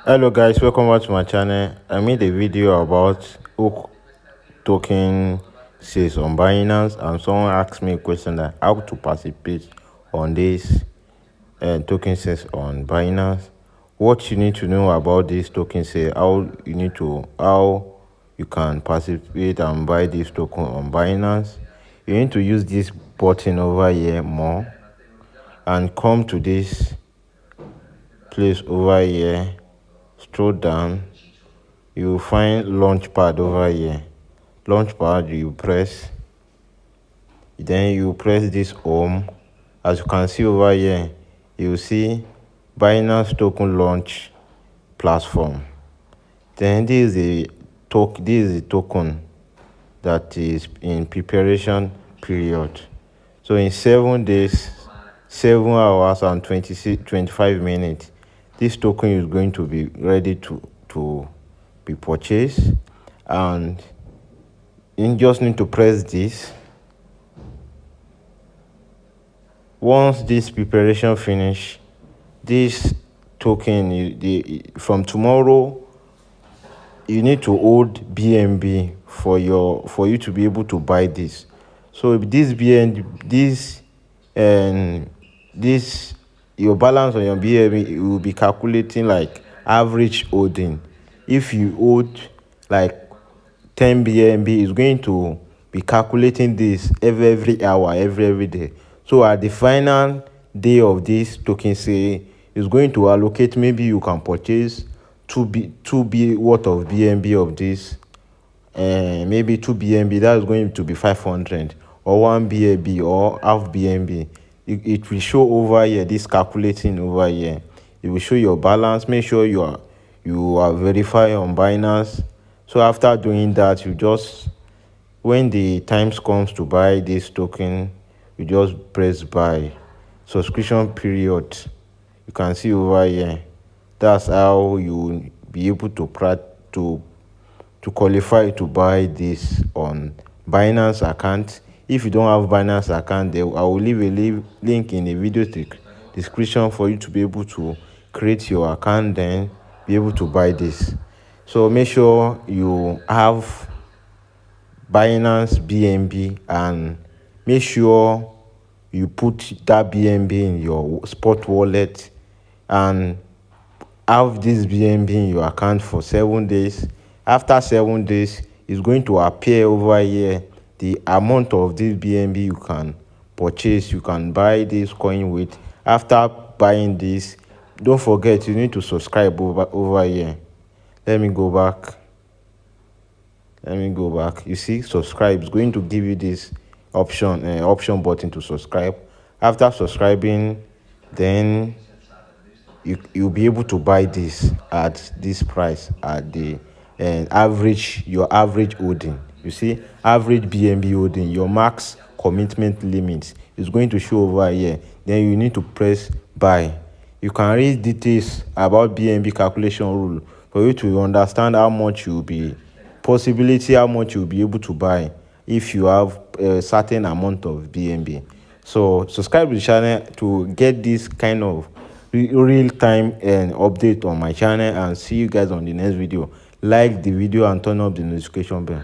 Hello guys, welcome back to my channel. I made a video about hook token sales on Binance, and someone asked me a question that how to participate on this token sales on Binance. What you need to know about this token sale, how you can participate and buy this token on Binance. You need to use this button over here more and come to this place over here. Scroll down, you will find Launchpad over here. Launchpad, you press, then you press this home. As you can see over here, you will see Binance token launch platform. Then this is a token that is in preparation period. So in 7 days, 7 hours and 25 minutes, this token is going to be ready to be purchased, and you just need to press this. Once this preparation finish, this token, from tomorrow, you need to hold BNB for you to be able to buy this. So this your balance on your BNB will be calculating like average holding. If you hold like 10 BNB, is going to be calculating this every hour, every day. So at the final day of this token sale, it's going to allocate, maybe you can purchase 2B worth of BNB of this, maybe 2 BNB, that is going to be 500, or 1 BNB or half BNB. It will show over here, this calculating over here. It will show your balance. Make sure you are verified on Binance. So after doing that, when the times comes to buy this token, you just press buy. Subscription period, you can see over here. That's how you be able to qualify to buy this on Binance account. If you don't have Binance account, I will leave a link in the video description for you to be able to create your account, then be able to buy this. So make sure you have Binance BNB, and make sure you put that BNB in your spot wallet and have this BNB in your account for 7 days. After 7 days, it's going to appear over here the amount of this BNB you can purchase, you can buy this coin with. After buying this, don't forget you need to subscribe over here. Let me go back. You see, subscribe is going to give you this option button to subscribe. After subscribing, then you'll be able to buy this at this price, at the your average holding. You see, average BNB holding, your max commitment limit is going to show over here. Then you need to press buy. You can read details about BNB calculation rule for you to understand how much you'll be able to buy if you have a certain amount of BNB. So subscribe to the channel to get this kind of real-time update on my channel, and see you guys on the next video. Like the video and turn up the notification bell.